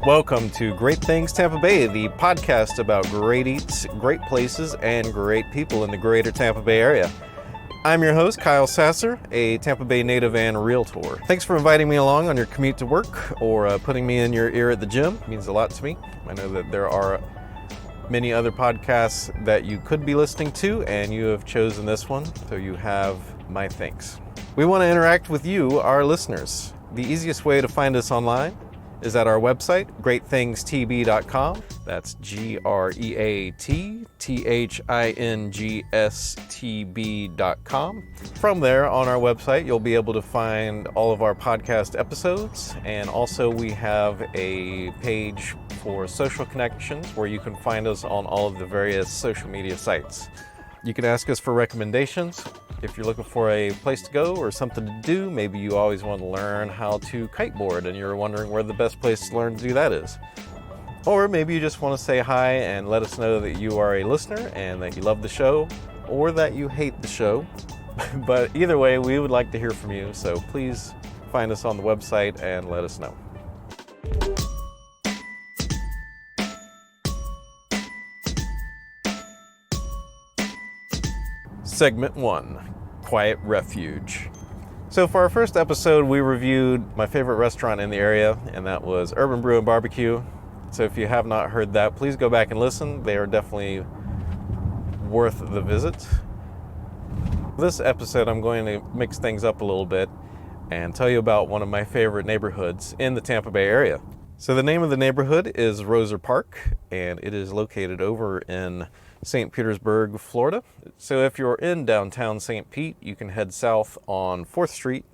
Welcome to Great Things Tampa Bay, the podcast about great eats, great places, and great people in the greater Tampa Bay area. I'm your host, Kyle Sasser, a Tampa Bay native and realtor. Thanks for inviting me along on your commute to work or putting me in your ear at the gym. It means a lot to me. I know that there are many other podcasts that you could be listening to, and you have chosen this one, so you have my thanks. We want to interact with you, our listeners. The easiest way to find us online is at our website, greatthingstb.com. That's greatthingstb.com. From there, on our website, you'll be able to find all of our podcast episodes, and also we have a page for social connections where you can find us on all of the various social media sites. You can ask us for recommendations. If you're looking for a place to go or something to do, maybe you always want to learn how to kiteboard and you're wondering where the best place to learn to do that is. Or maybe you just want to say hi and let us know that you are a listener and that you love the show or that you hate the show. But either way, we would like to hear from you, so please find us on the website and let us know. Segment 1, Quiet Refuge. So for our first episode, we reviewed my favorite restaurant in the area, and that was Urban Brew and Barbecue. So if you have not heard that, please go back and listen. They are definitely worth the visit. This episode, I'm going to mix things up a little bit and tell you about one of my favorite neighborhoods in the Tampa Bay area. So the name of the neighborhood is Roser Park, and it is located over in St. Petersburg, Florida. So if you're in downtown St. Pete, you can head south on 4th Street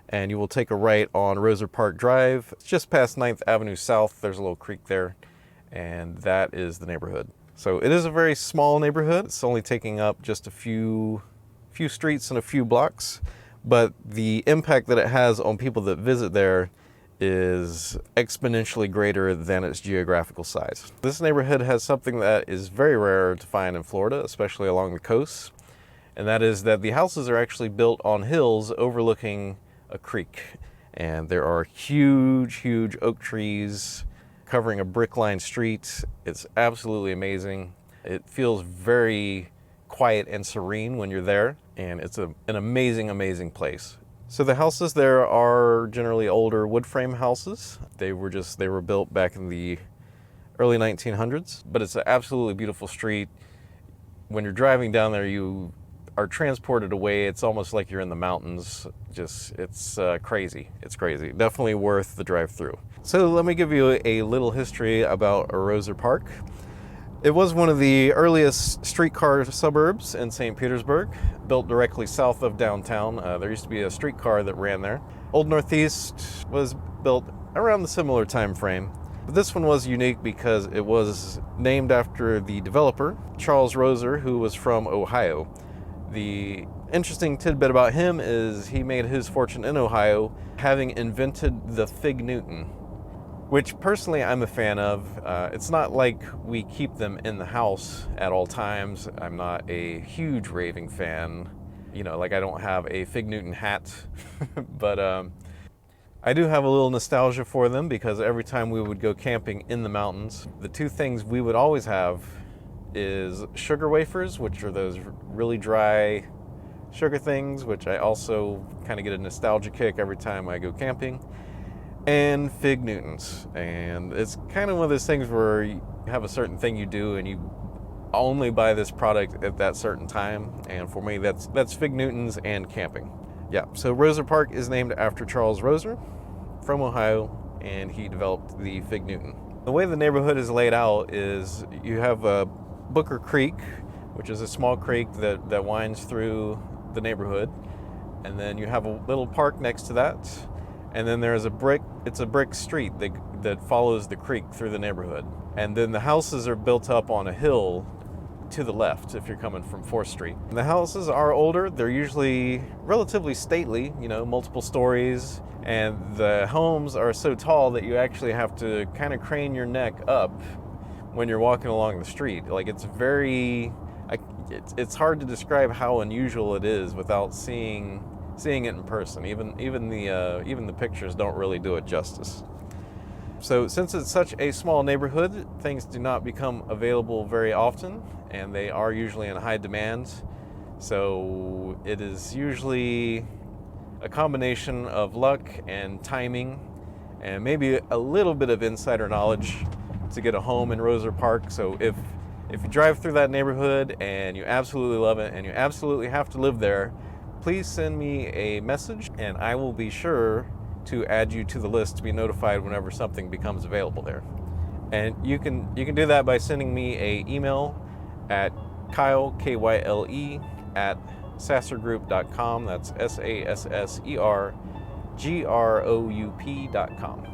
and you will take a right on Roser Park Drive. It's just past 9th Avenue South. There's a little creek there, and that is the neighborhood. So it is a very small neighborhood. It's only taking up just a few streets and a few blocks, but the impact that it has on people that visit there is exponentially greater than its geographical size. This neighborhood has something that is very rare to find in Florida, especially along the coast, and that is that the houses are actually built on hills overlooking a creek. And there are huge oak trees covering a brick-lined street. It's absolutely amazing. It feels very quiet and serene when you're there, and it's an amazing place. So the houses there are generally older wood frame houses. They were built back in the early 1900s, but it's an absolutely beautiful street. When you're driving down there, you are transported away. It's almost like you're in the mountains. It's crazy. It's crazy. Definitely worth the drive through. So let me give you a little history about Roser Park. It was one of the earliest streetcar suburbs in St. Petersburg, built directly south of downtown. There used to be a streetcar that ran there. Old Northeast was built around the similar time frame, but this one was unique because it was named after the developer, Charles Roser, who was from Ohio. The interesting tidbit about him is he made his fortune in Ohio, having invented the Fig Newton, which personally I'm a fan of. It's not like we keep them in the house at all times. I'm not a huge raving fan. Like I don't have a Fig Newton hat, but I do have a little nostalgia for them because every time we would go camping in the mountains, the two things we would always have is sugar wafers, which are those really dry sugar things, which I also kind of get a nostalgia kick every time I go camping, and Fig Newtons. And it's kind of one of those things where you have a certain thing you do and you only buy this product at that certain time, and for me that's Fig Newtons and camping. Yeah, so Roser Park is named after Charles Roser from Ohio, and he developed the Fig Newton. The way the neighborhood is laid out is you have Booker Creek, which is a small creek that winds through the neighborhood, and then you have a little park next to that. And then there's a brick street that follows the creek through the neighborhood. And then the houses are built up on a hill to the left if you're coming from 4th Street. And the houses are older. They're usually relatively stately, multiple stories. And the homes are so tall that you actually have to kind of crane your neck up when you're walking along the street. Like it's hard to describe how unusual it is without seeing it in person. Even the pictures don't really do it justice. So since it's such a small neighborhood, things do not become available very often, and they are usually in high demand. So it is usually a combination of luck and timing and maybe a little bit of insider knowledge to get a home in Roser Park. So if you drive through that neighborhood and you absolutely love it and you absolutely have to live there, please send me a message and I will be sure to add you to the list to be notified whenever something becomes available there. And you can do that by sending me an email at Kyle, Kyle, at sassergroup.com. That's SASSERGROUP.com.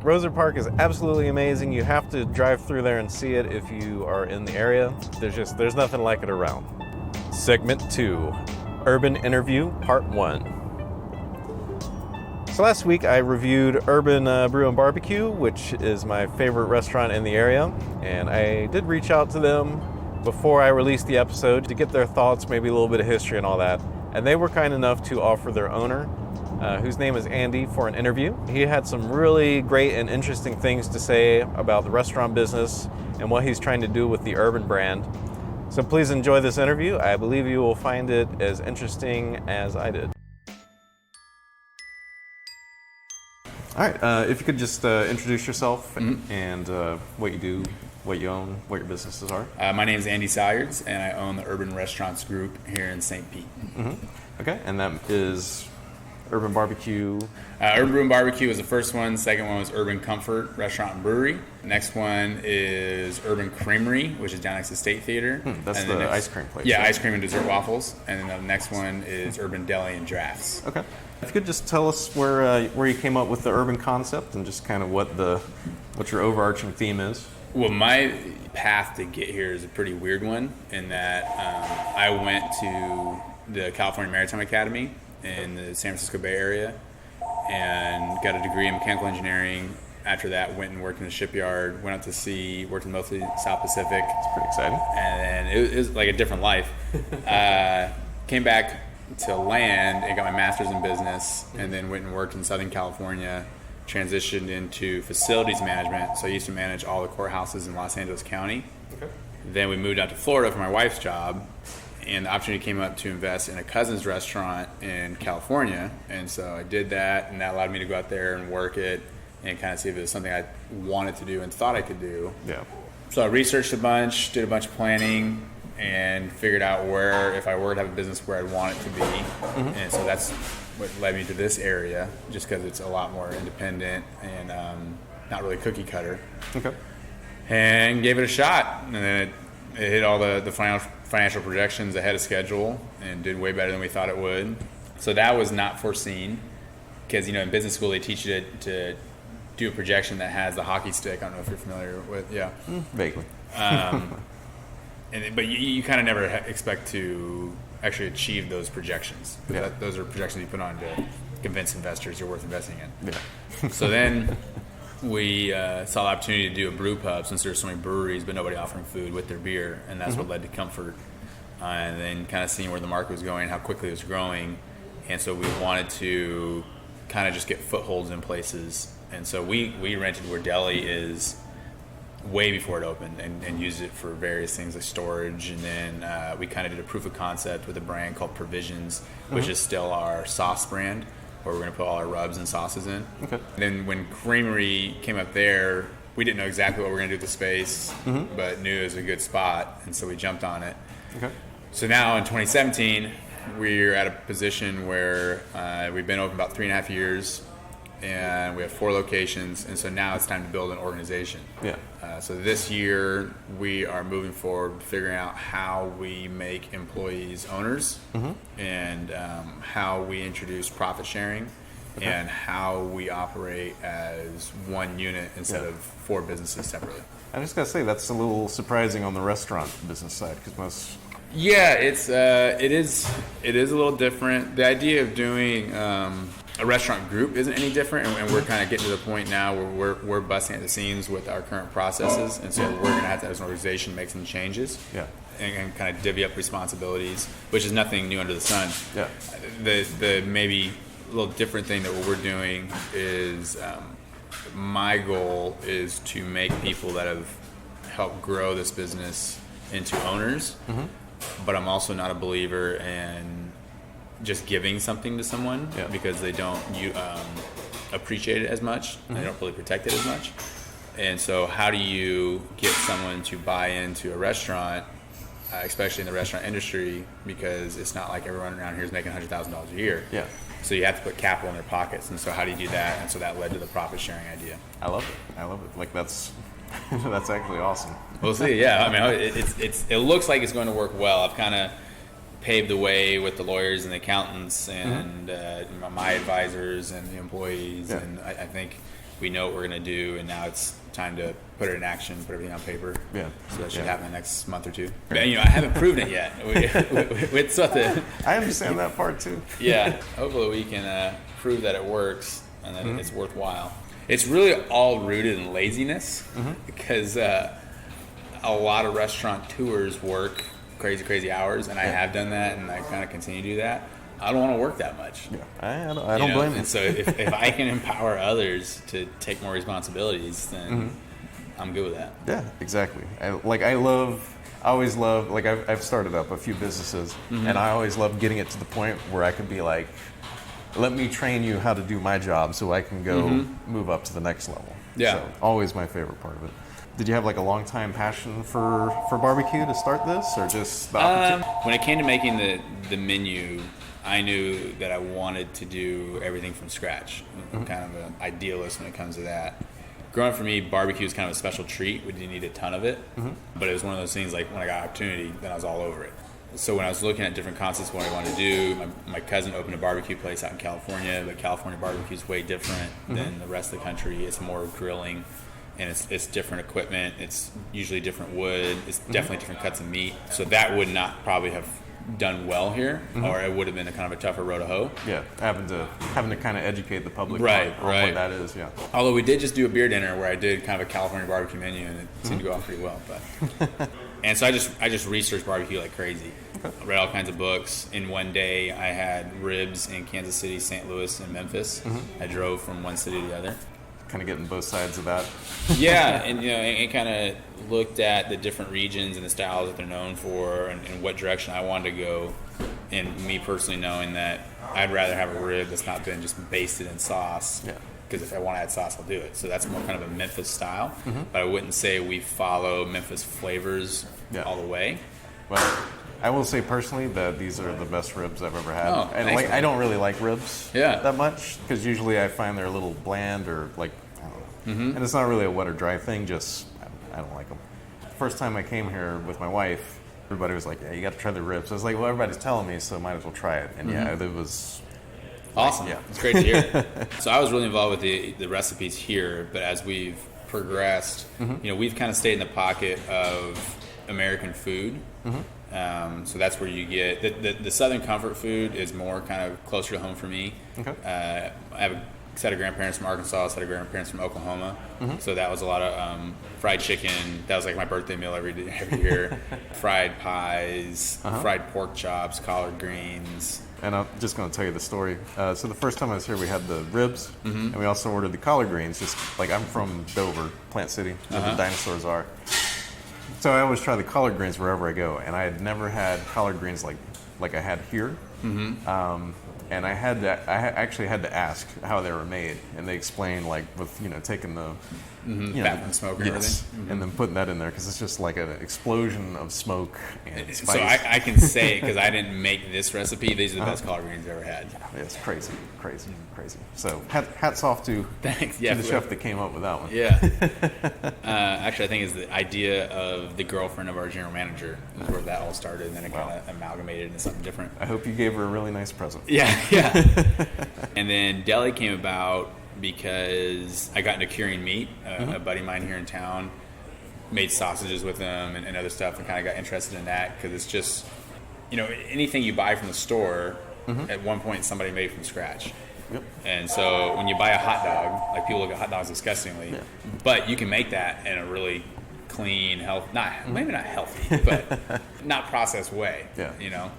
Roser Park is absolutely amazing. You have to drive through there and see it if you are in the area. There's nothing like it around. Segment 2, Urban Interview, Part 1. So last week I reviewed Urban Brew and Barbecue, which is my favorite restaurant in the area, and I did reach out to them before I released the episode to get their thoughts, maybe a little bit of history and all that. And they were kind enough to offer their owner, whose name is Andy, for an interview. He had some really great and interesting things to say about the restaurant business and what he's trying to do with the Urban brand. So please enjoy this interview. I believe you will find it as interesting as I did. All right, if you could just introduce yourself and what you do, what you own, what your businesses are. My name is Andy Salyards, and I own the Urban Restaurants Group here in St. Pete. Okay, and that is Urban Barbecue. Urban Brew and Barbecue was the first one. Second one was Urban Comfort Restaurant and Brewery. The next one is Urban Creamery, which is down next to State Theater. That's and the ice cream place. Yeah, right? Ice cream and dessert waffles. And then the next one is Urban Deli and Drafts. Okay. If you could just tell us where you came up with the urban concept and just kind of what your overarching theme is. Well, my path to get here is a pretty weird one in that I went to the California Maritime Academy in the San Francisco Bay Area and got a degree in mechanical engineering. After that, went and worked in the shipyard, went out to sea, worked in mostly South Pacific. It's pretty exciting. And it was like a different life. Came back to land and got my master's in business, and then went and worked in Southern California, transitioned into facilities management. So I used to manage all the courthouses in Los Angeles County. Okay. Then we moved out to Florida for my wife's job, and the opportunity came up to invest in a cousin's restaurant in California. And so I did that, and that allowed me to go out there and work it and kind of see if it was something I wanted to do and thought I could do. Yeah. So I researched a bunch, did a bunch of planning, and figured out where, if I were to have a business, where I'd want it to be. And so that's what led me to this area, just because it's a lot more independent and not really cookie cutter. Okay. And gave it a shot, and then it hit all the financial projections ahead of schedule and did way better than we thought it would. So that was not foreseen, because in business school they teach you to do a projection that has the hockey stick. I don't know if you're familiar with, Vaguely. But you kind of never expect to actually achieve those projections. Yeah. Those are projections you put on to convince investors you're worth investing in. Yeah. So then we saw the opportunity to do a brew pub, since there's so many breweries but nobody offering food with their beer, and that's what led to Comfort. And then kind of seeing where the market was going, how quickly it was growing, and so we wanted to kind of just get footholds in places. And so we rented where Deli is way before it opened, and used it for various things like storage. And then we kind of did a proof of concept with a brand called Provisions, which is still our sauce brand, where we're going to put all our rubs and sauces in. Okay. And then when Creamery came up there, we didn't know exactly what we were going to do with the space, but knew it was a good spot, and so we jumped on it. Okay. So now in 2017, we're at a position where we've been open about 3.5 years, and we have 4 locations, and so now it's time to build an organization. Yeah. So this year we are moving forward, figuring out how we make employees owners, and how we introduce profit sharing, and how we operate as one unit instead of 4 businesses separately. I just gotta say that's a little surprising on the restaurant business side, because most. Yeah, it is a little different. The idea of doing a restaurant group isn't any different, and we're kind of getting to the point now where we're busting at the seams with our current processes, and so we're going to have to, as an organization, make some changes. Yeah. And kind of divvy up responsibilities, which is nothing new under the sun. Yeah. The maybe a little different thing that what we're doing is my goal is to make people that have helped grow this business into owners, but I'm also not a believer in just giving something to someone because they don't appreciate it as much, and they don't really protect it as much. And so how do you get someone to buy into a restaurant, especially in the restaurant industry, because it's not like everyone around here is making $100,000 a year. Yeah. So you have to put capital in their pockets. And so how do you do that? And so that led to the profit sharing idea. I love it. Like that's that's actually awesome. We'll see. Yeah. I mean, it looks like it's going to work well. I've kind of paved the way with the lawyers and the accountants and my advisors and the employees. Yeah. And I think we know what we're going to do, and now it's time to put it in action, put everything on paper. Yeah. So that should happen in the next month or two. But, I haven't proven it yet. It's I understand that part too. Yeah. Hopefully we can prove that it works and that it's worthwhile. It's really all rooted in laziness because a lot of restaurateurs work crazy hours, and I have done that, and I kind of continue to do that. I don't want to work that much. Yeah, I don't blame you. And so if I can empower others to take more responsibilities, then I'm good with that. Yeah, exactly. I always love, like I've started up a few businesses, and I always love getting it to the point where I can be like, let me train you how to do my job so I can go move up to the next level. Yeah. So always my favorite part of it. Did you have like a long time passion for barbecue to start this, or just the opportunity? When it came to making the menu, I knew that I wanted to do everything from scratch. I'm kind of an idealist when it comes to that. Growing up for me, barbecue is kind of a special treat. We didn't need a ton of it, but it was one of those things like when I got opportunity, then I was all over it. So when I was looking at different concepts, what I wanted to do, my cousin opened a barbecue place out in California, but California barbecue is way different than the rest of the country. It's more grilling, and it's different equipment. It's usually different wood. It's definitely different cuts of meat. So that would not probably have done well here, or it would have been a kind of a tougher road to hoe. Yeah, having to kind of educate the public right. on what that is. Yeah. Although we did just do a beer dinner where I did kind of a California barbecue menu, and it seemed to go off pretty well. But and so I just researched barbecue like crazy. I read all kinds of books. In one day, I had ribs in Kansas City, St. Louis, and Memphis. I drove from one city to the other. Kind of getting both sides of that. Yeah, and and kind of looked at the different regions and the styles that they're known for, and what direction I wanted to go. And me personally knowing that I'd rather have a rib that's not been just basted in sauce. Yeah. Because if I want to add sauce, I'll do it. So that's more kind of a Memphis style. But I wouldn't say we follow Memphis flavors all the way. Well, I will say personally that these are the best ribs I've ever had. Oh, and I don't really like ribs that much, because usually I find they're a little bland, or like, I don't know. And it's not really a wet or dry thing, just I don't like them. First time I came here with my wife, everybody was like, yeah, you got to try the ribs. I was like, well, everybody's telling me, so might as well try it. And it was awesome. Yeah. It's great to hear. So I was really involved with the recipes here, but as we've progressed, we've kind of stayed in the pocket of American food. So that's where you get the Southern comfort food is more kind of closer to home for me. Okay. I have a set of grandparents from Arkansas, a set of grandparents from Oklahoma. So that was a lot of fried chicken. That was like my birthday meal every year. Fried pies, fried pork chops, collard greens. And I'm just going to tell you the story. So the first time I was here, we had the ribs, and we also ordered the collard greens. Just like, I'm from Dover, Plant City, where the dinosaurs are. So I always try the collard greens wherever I go, and I had never had collard greens like I had here. And I actually had to ask how they were made, and they explained, like, with taking the fat and smoke and everything, and then putting that in there, because it's just like an explosion of smoke and spice. So I can say it because I didn't make this recipe. These are the best collard greens I've ever had. Yeah, it's crazy. So hats off to the chef that came up with that one. Yeah. Actually, I think it's the idea of the girlfriend of our general manager is where that all started, and then it kind of amalgamated into something different. I hope you gave her a really nice present. Yeah. And then deli came about because I got into curing meat. A buddy of mine here in town made sausages with them and other stuff, and kind of got interested in that because it's just, anything you buy from the store, at one point somebody made from scratch. Yep. And so when you buy a hot dog, like, people look at hot dogs disgustingly, but you can make that in a really clean, maybe not healthy, but not processed way. Yeah. You know.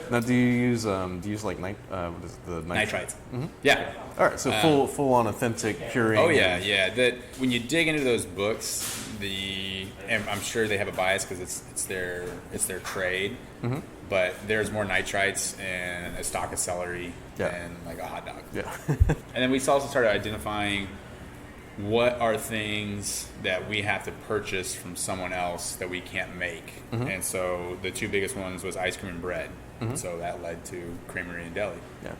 Now, do you use like what is the Nitrites? Yeah. All right, so full on authentic curing. Oh yeah, yeah. That when you dig into those books, and I'm sure they have a bias because it's their trade. But there's more nitrites in a stalk of celery than like a hot dog. Yeah. And then we also started identifying what are things that we have to purchase from someone else that we can't make. And so the two biggest ones was ice cream and bread. So that led to creamery and deli. Yeah.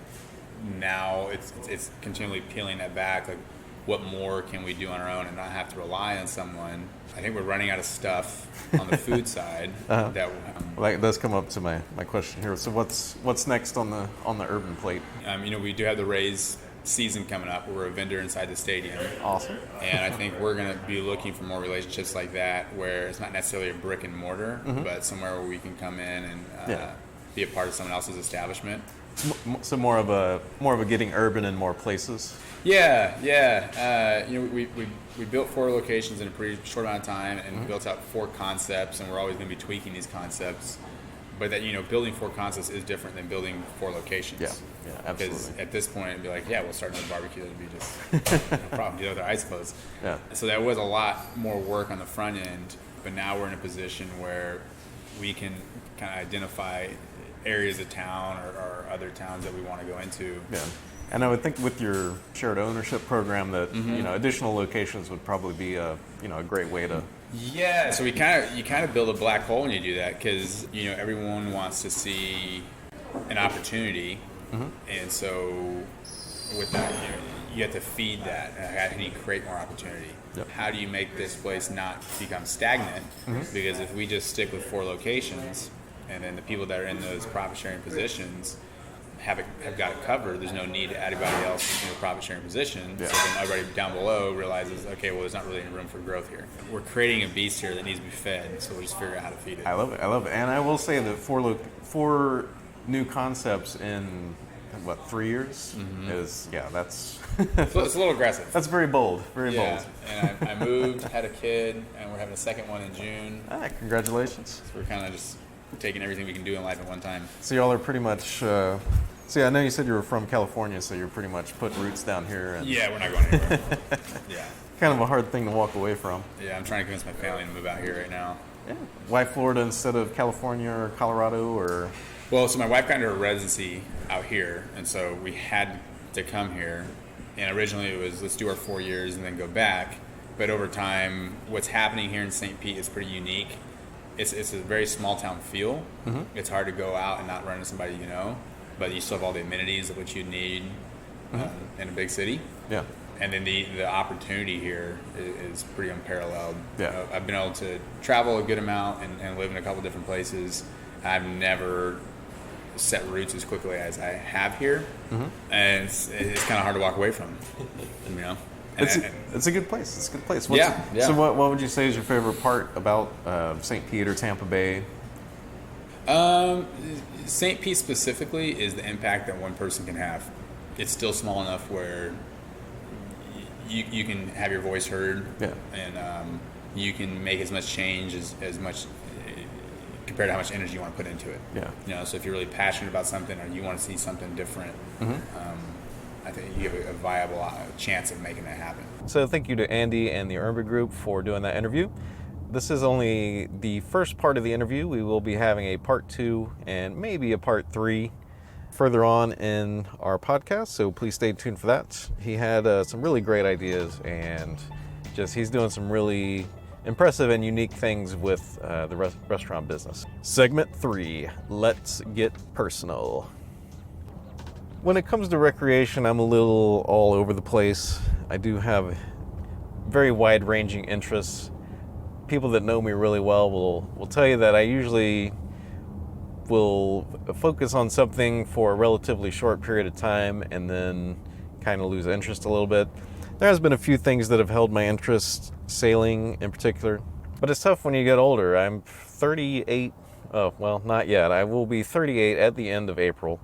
Now it's continually peeling that back. Like, what more can we do on our own and not have to rely on someone? I think we're running out of stuff on the food side. Well, that does come up to my question here. So what's next on the urban plate? We do have the Rays season coming up. We're a vendor inside the stadium. Awesome. And I think we're going to be looking for more relationships like that, where it's not necessarily a brick and mortar, but somewhere where we can come in and be a part of someone else's establishment. So more of a getting urban in more places. Yeah. We built 4 locations in a pretty short amount of time, and built out 4 concepts, and we're always going to be tweaking these concepts. But that building 4 concepts is different than building 4 locations. Yeah, absolutely. Because at this point, it'd be like, we'll start another barbecue. It'd be just no problem. Deal with our eyes closed. Yeah. So that was a lot more work on the front end, but now we're in a position where we can kind of identify areas of town or other towns that we want to go into. Yeah. And I would think with your shared ownership program that additional locations would probably be a great way to. Yeah, so you kind of build a black hole when you do that, because everyone wants to see an opportunity, and so with that you have to feed that. How do you create more opportunity? Yep. How do you make this place not become stagnant? Because if we just stick with 4 locations, and then the people that are in those profit sharing positions have got it covered, there's no need to add anybody else in a profit sharing position. Yeah. So then everybody down below realizes, okay, well, there's not really any room for growth here. We're creating a beast here that needs to be fed, so we'll just figure out how to feed it. I love it. And I will say that 4 new concepts in 3 years is that's It's a little aggressive. That's very bold. Very bold. And I moved, had a kid, and we're having a second one in June. Congratulations. So we're kind of just taking everything we can do in life at one time. So y'all are pretty much. I know you said you were from California, so you're pretty much putting roots down here. And Yeah, we're not going anywhere. Yeah. Kind of a hard thing to walk away from. Yeah, I'm trying to convince my family to move out here right now. Yeah. Why Florida instead of California or Colorado or? Well, so my wife got into a residency out here, and so we had to come here. And originally it was, let's do our 4 years and then go back. But over time, what's happening here in St. Pete is pretty unique. It's a very small town feel. It's hard to go out and not run into somebody you know, but you still have all the amenities of what you need in a big city. Yeah. And then the opportunity here is pretty unparalleled. Yeah. I've been able to travel a good amount and live in a couple different places. I've never set roots as quickly as I have here, and it's kind of hard to walk away from. It's a good place. It's a good place. Yeah. So what would you say is your favorite part about St. Pete or Tampa Bay? St. Pete specifically is the impact that one person can have. It's still small enough where you can have your voice heard, and you can make as much change as much compared to how much energy you want to put into it. Yeah. So if you're really passionate about something or you want to see something different, I think you have a viable chance of making that happen. So thank you to Andy and the Urban Group for doing that interview. This is only the first part of the interview. We will be having a part 2 and maybe a part 3 further on in our podcast, so please stay tuned for that. He had some really great ideas, and he's doing some really impressive and unique things with the restaurant business. Segment 3, let's get personal. When it comes to recreation, I'm a little all over the place. I do have very wide-ranging interests. People that know me really well will tell you that I usually will focus on something for a relatively short period of time and then kind of lose interest a little bit. There has been a few things that have held my interest, sailing in particular, but it's tough when you get older. I'm 38. Oh, well, not yet. I will be 38 at the end of April.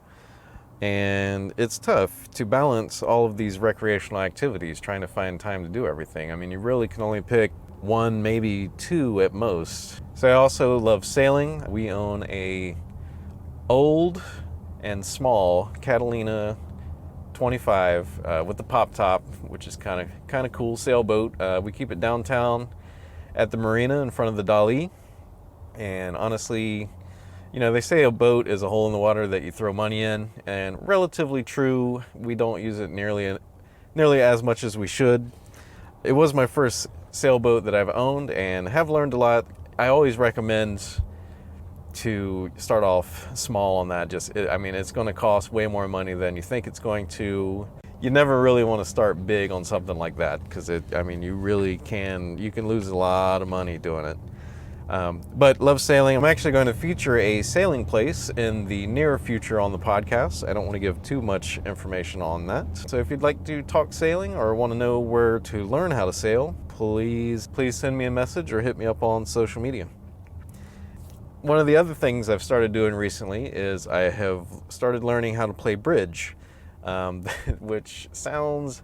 And it's tough to balance all of these recreational activities, trying to find time to do everything. I mean, you really can only pick 1, maybe 2 at most. So I also love sailing. We own a old and small Catalina 25 with the pop top, which is kind of cool sailboat. We keep it downtown at the marina in front of the Dali. And honestly, they say a boat is a hole in the water that you throw money in, and relatively true. We don't use it nearly as much as we should. It was my first sailboat that I've owned and have learned a lot. I always recommend to start off small on that. It's going to cost way more money than you think it's going to. You never really want to start big on something like that because you really can lose a lot of money doing it. But love sailing. I'm actually going to feature a sailing place in the near future on the podcast. I don't want to give too much information on that. So if you'd like to talk sailing or want to know where to learn how to sail, please send me a message or hit me up on social media. One of the other things I've started doing recently is I have started learning how to play bridge, which sounds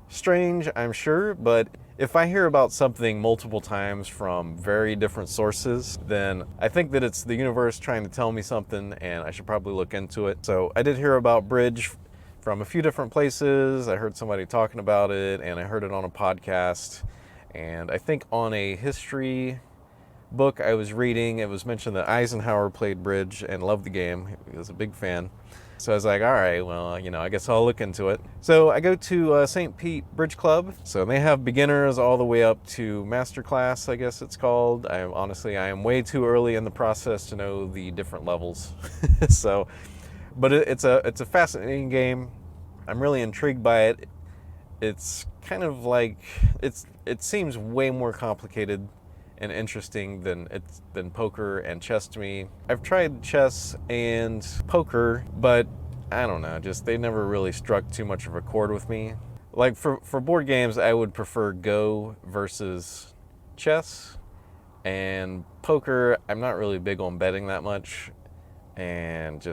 strange, I'm sure, but if I hear about something multiple times from very different sources, then I think that it's the universe trying to tell me something and I should probably look into it. So I did hear about bridge from a few different places. I heard somebody talking about it and I heard it on a podcast. And I think on a history book I was reading, it was mentioned that Eisenhower played bridge and loved the game. He was a big fan. So I was like, all right, well, I guess I'll look into it. So I go to St. Pete Bridge Club. So they have beginners all the way up to master class, I guess it's called. I am way too early in the process to know the different levels. But it's a fascinating game. I'm really intrigued by it. It's kind of like, it seems way more complicated and interesting than poker and chess to me. I've tried chess and poker, but I don't know, they never really struck too much of a chord with me. Like for board games, I would prefer Go versus chess, and poker, I'm not really big on betting that much, and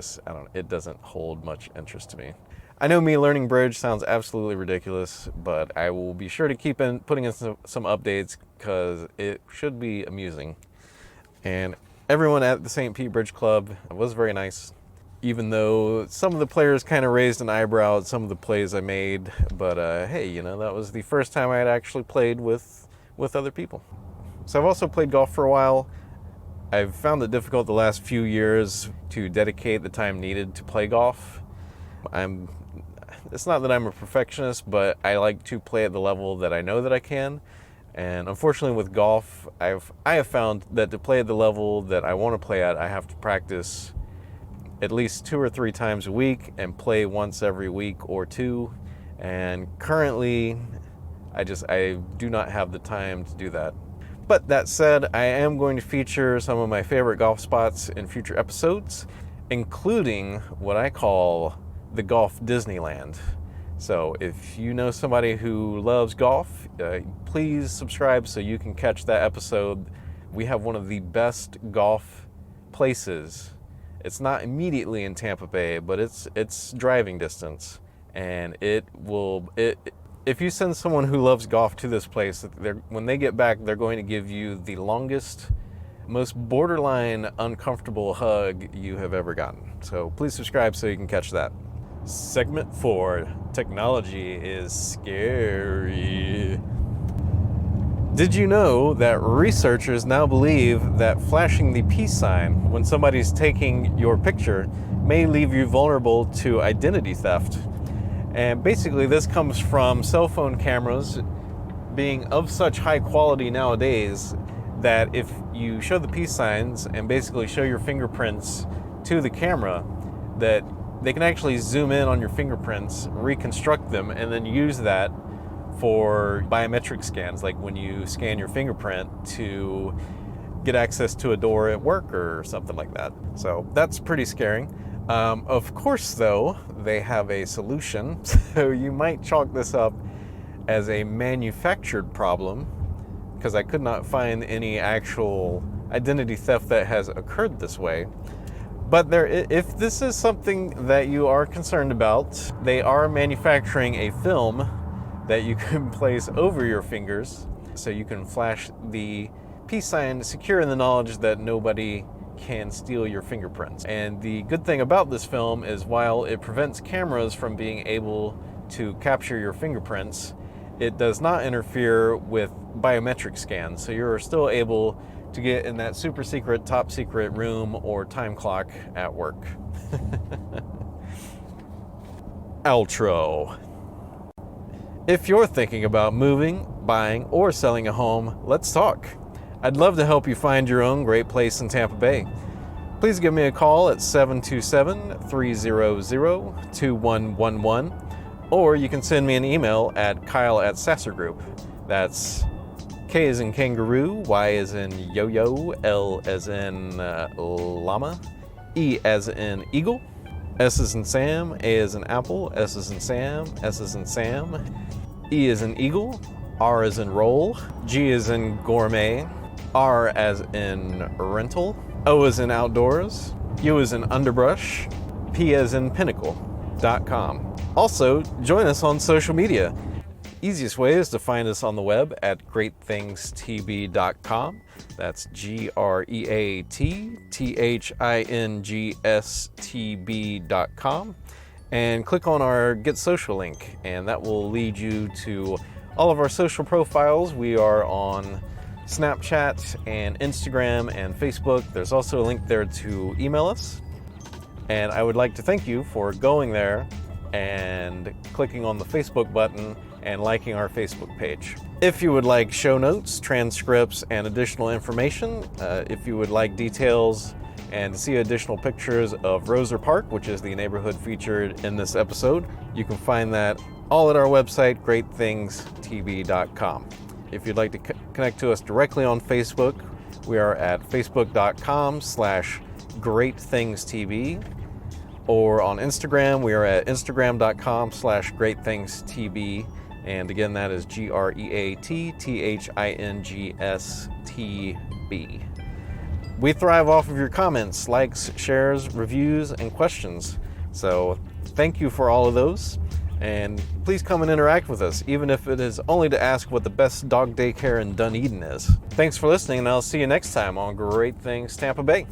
it doesn't hold much interest to me. I know me learning bridge sounds absolutely ridiculous, but I will be sure to keep putting in some updates because it should be amusing. And everyone at the St. Pete Bridge Club was very nice, even though some of the players kind of raised an eyebrow at some of the plays I made. But hey, that was the first time I had actually played with other people. So I've also played golf for a while. I've found it difficult the last few years to dedicate the time needed to play golf. It's not that I'm a perfectionist, but I like to play at the level that I know that I can. And unfortunately with golf, I have found that to play at the level that I want to play at, I have to practice at least 2 or 3 times a week and play once every week or 2. And currently, I do not have the time to do that. But that said, I am going to feature some of my favorite golf spots in future episodes, including what I call the Golf Disneyland. So if you know somebody who loves golf, please subscribe so you can catch that episode. We have one of the best golf places. It's not immediately in Tampa Bay, but it's driving distance. And if you send someone who loves golf to this place, when they get back, they're going to give you the longest, most borderline uncomfortable hug you have ever gotten. So please subscribe so you can catch that. Segment 4, technology is scary. Did you know that researchers now believe that flashing the peace sign when somebody's taking your picture may leave you vulnerable to identity theft? And basically this comes from cell phone cameras being of such high quality nowadays that if you show the peace signs and basically show your fingerprints to the camera, that they can actually zoom in on your fingerprints, reconstruct them, and then use that for biometric scans, like when you scan your fingerprint to get access to a door at work or something like that. So that's pretty scary. Of course, though, they have a solution. So you might chalk this up as a manufactured problem, because I could not find any actual identity theft that has occurred this way. But if this is something that you are concerned about, they are manufacturing a film that you can place over your fingers so you can flash the peace sign, secure in the knowledge that nobody can steal your fingerprints. And the good thing about this film is while it prevents cameras from being able to capture your fingerprints, it does not interfere with biometric scans. So you're still able to get in that super secret, top secret room or time clock at work. Outro. If you're thinking about moving, buying, or selling a home, let's talk. I'd love to help you find your own great place in Tampa Bay. Please give me a call at 727-300-2111, or you can send me an email at kyle@sassergroup. That's K as in kangaroo, Y as in yo-yo, L as in llama, E as in eagle, S as in Sam, A as in apple, S as in Sam, S as in Sam, E as in eagle, R as in roll, G as in gourmet, R as in rental, O as in outdoors, U as in underbrush, P as in pinnacle.com. Also, join us on social media. Easiest way is to find us on the web at greatthingstb.com. That's greatthingstb.com. And click on our Get Social link, and that will lead you to all of our social profiles. We are on Snapchat and Instagram and Facebook. There's also a link there to email us. And I would like to thank you for going there and clicking on the Facebook button and liking our Facebook page. If you would like show notes, transcripts, and additional information, if you would like details and to see additional pictures of Roser Park, which is the neighborhood featured in this episode, you can find that all at our website, greatthingstb.com. If you'd like to connect to us directly on Facebook, we are at facebook.com/greatthingstb. Or on Instagram, we are at instagram.com/greatthingstb. And again, that is greatthingstb. We thrive off of your comments, likes, shares, reviews, and questions. So thank you for all of those. And please come and interact with us, even if it is only to ask what the best dog daycare in Dunedin is. Thanks for listening, and I'll see you next time on Great Things Tampa Bay.